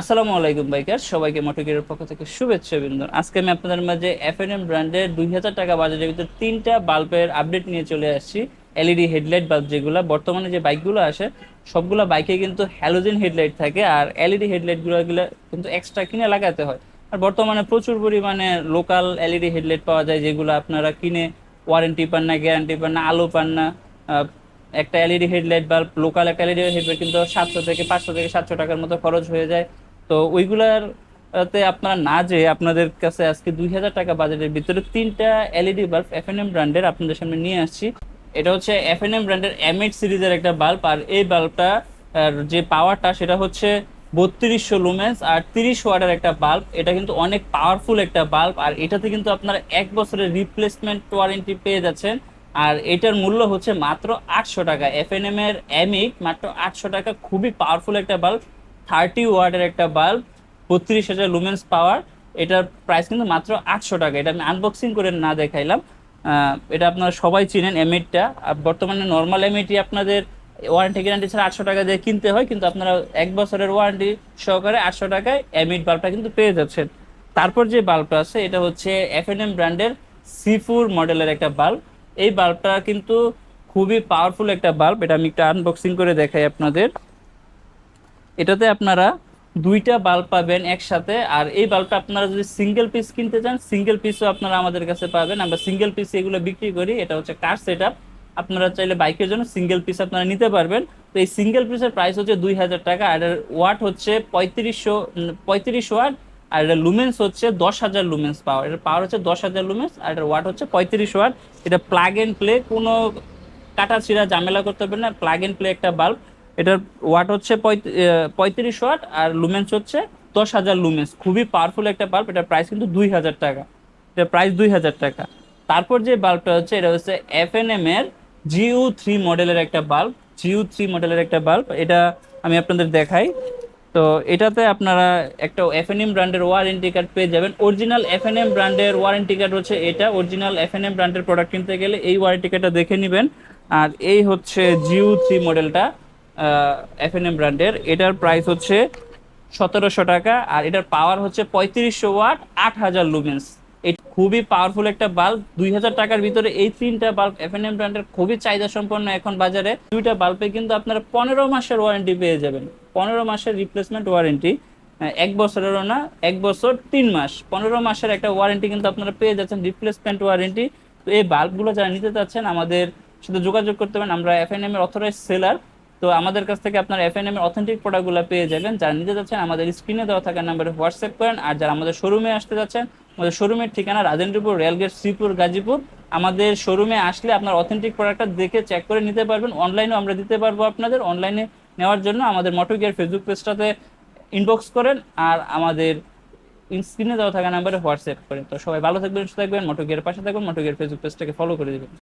আসসালামু আলাইকুম বাইকার সবাইকে মোটরগিয়ারের পক্ষ থেকে শুভেচ্ছা অভিনন্দন। আজকে আমি আপনাদের মাঝে এফএনএম ব্র্যান্ডের 2000 টাকা বাজেটের ভিতরে তিনটা বাল্বের আপডেট নিয়ে চলে আসছি। এলইডি হেডলাইট বাল্ব, যেগুলো বর্তমানে যে বাইকগুলো আসে সবগুলো বাইকে কিন্তু হ্যালোজেন হেডলাইট থাকে, আর এলইডি হেডলাইটগুলো কিন্তু এক্সট্রা কিনে লাগাতে হয়। আর বর্তমানে প্রচুর পরিমাণে লোকাল এলইডি হেডলাইট পাওয়া যায়, যেগুলো আপনারা কিনে ওয়ারেন্টি পান না, গ্যারান্টি পান না, আলো পান না। আহ, একটা এলইডি হেডলাইট বাল্ব, লোকাল একটা এলইডি হেডলাইট কিন্তু 500 থেকে 700 টাকার মতো খরচ হয়ে যায়। তো ওইগুলার তে আপনারা না যে আপনাদের কাছে আজকে 2000 টাকা বাজেটের ভিতরে তিনটা এলইডি বাল্ব এফএনএম ব্র্যান্ডের আপনাদের সামনে নিয়ে আসছি। এটা হচ্ছে এফএনএম ব্র্যান্ডের এম8 সিরিজের একটা বাল্ব, আর এই বাল্বটা যে পাওয়ারটা সেটা হচ্ছে 3200 লুমেন্স আর 30 ওয়াটের একটা বাল্ব। এটা কিন্তু অনেক পাওয়ারফুল একটা বাল্ব, আর এটাতে কিন্তু আপনারা 1 বছরের রিপ্লেসমেন্ট ওয়ারেন্টি পেয়ে যাচ্ছেন। আর এটার মূল্য হচ্ছে মাত্র 800 টাকা। এফএনএম এর এম8 মাত্র 800 টাকা, খুবই পাওয়ারফুল একটা বাল্ব। 30 ওয়াটের একটা বাল্ব, 32,000 লুমেন্স পাওয়ার। এটার প্রাইস কিন্তু মাত্র 800 টাকা। এটা আমি আনবক্সিং করে না দেখাইলাম। এটা আপনারা সবাই চিনেন এমএইটটা। আর বর্তমানে নর্মাল এমএইটই আপনাদের ওয়ারেন্টি গ্যারান্টি ছাড়া 800 টাকা দিয়ে কিনতে হয়, কিন্তু আপনারা 1 বছরের ওয়ারেন্টি সহকারে 800 টাকায় এমএইট বাল্বটা কিন্তু পেয়ে যাচ্ছেন। তারপর যে বাল্বটা আছে এটা হচ্ছে এফএনএম ব্র্যান্ডের সি4 মডেলের একটা বাল্ব। এই বাল্বটা কিন্তু খুবই পাওয়ারফুল একটা বাল্ব। এটা আমি একটা আনবক্সিং করে দেখাই আপনাদের। এটাতে আপনারা দুইটা বাল্ব পাবেন একসাথে, আর এই বাল্বটা আপনারা যদি সিঙ্গেল পিস কিনতে চান সিঙ্গেল পিসও আপনারা আমাদের কাছে পাবেন। আমরা সিঙ্গেল পিস এগুলো বিক্রি করি। এটা হচ্ছে কার সেট আপ। আপনারা চাইলে বাইকের জন্য সিঙ্গেল পিস আপনারা নিতে পারবেন। তো এই সিঙ্গেল পিসের প্রাইস হচ্ছে 2000 টাকা, আর এর ওয়াট হচ্ছে 3500 আর এটা লুমেন্স হচ্ছে 10,000 লুমেন্স পাওয়ার। এর পাওয়ার হচ্ছে 10,000 লুমেন্স, আর এটার ওয়াট হচ্ছে 35 ওয়াট। এটা প্লাগ এন্ড প্লে, কোনো কাটা ছিঁড়া ঝামেলা করতে হবে না, প্লাগ এন্ড প্লে একটা বাল্ব। এটার ওয়াট হচ্ছে 35 ওয়াট, আর লুমেন্স হচ্ছে 10,000 লুমেন্স। খুবই পাওয়ারফুল একটা বাল্ব। এটার প্রাইস কিন্তু 2000 টাকা। এটার প্রাইস 2000 টাকা। তারপর যে বাল্বটা হচ্ছে এটা হচ্ছে এফএনএম এর জিউ 3 মডেলের একটা বাল্ব। জিউ 3 মডেলের একটা বাল্ব, এটা আমি আপনাদের দেখাই। তো এটাতে আপনারা একটা এফএনএম ব্র্যান্ডের ওয়ারেন্টি কার্ড পেয়ে যাবেন। অরিজিনাল এফএনএম ব্র্যান্ডের ওয়ারেন্টি কার্ড হচ্ছে এটা। অরিজিনাল এফএনএম ব্র্যান্ডের প্রোডাক্ট কিনতে গেলে এই ওয়ারেন্টি কার্ডটা দেখে নেবেন। আর এই হচ্ছে জিউ 3 মডেলটা, এফএনএম ব্র্যান্ডের। এটার প্রাইস হচ্ছে 1700 টাকা, আর এটার পাওয়ার হচ্ছে 3500 ওয়াট, 8000 লুমেন্স। এটা খুবই পাওয়ারফুল একটা বাল্ব। 2000 টাকার ভিতরে এই তিনটা বাল্ব এফএনএম ব্র্যান্ডের খুবই চাহিদা সম্পন্ন এখন বাজারে। দুইটা বাল্বে কিন্তু আপনারা 15 মাসের ওয়ারেন্টি পেয়ে যাবেন। 15 মাসের রিপ্লেসমেন্ট ওয়ারেন্টি, 1 বছরেরও না, 1 বছর 3 মাস, 15 মাসের একটা ওয়ারেন্টি কিন্তু আপনারা পেয়ে যাচ্ছেন, রিপ্লেসমেন্ট ওয়ারেন্টি। তো এই বাল্বগুলো যারা নিতে চাচ্ছেন আমাদের সাথে যোগাযোগ করতে পারেন। আমরা এফএনএম এর অথরাইজ সেলার। তো আমাদের কাছ থেকে আপনার এফএনএম এর অথেন্টিক প্রোডাক্টগুলো পেয়ে যাবেন। যারা নিতে যাচ্ছেন আমাদের স্ক্রিনে দেওয়া থাকা নাম্বারে হোয়াটসঅ্যাপ করেন। আর যারা আমাদের শোরুমে আসতে যাচ্ছেন, আমাদের শোরুমের ঠিকানা রাজেন্দ্রপুর রেলগেট, শ্রীপুর, গাজীপুর। আমাদের শোরুমে আসলে আপনার অথেন্টিক প্রোডাক্টটা দেখে চেক করে নিতে পারবেন। অনলাইনেও আমরা দিতে পারবো আপনাদের। অনলাইনে নেওয়ার জন্য আমাদের মোটর গিয়ার ফেসবুক পেজটাতে ইনবক্স করেন, আর আমাদের স্ক্রিনে দেওয়া থাকা নাম্বারে হোয়াটসঅ্যাপ করেন। তো সবাই ভালো থাকবেন, সুস্থ থাকবেন, মোটর গিয়ারের পাশে থাকবেন, মোটর গিয়ার ফেসবুক পেজটাকে ফলো করে দিবেন।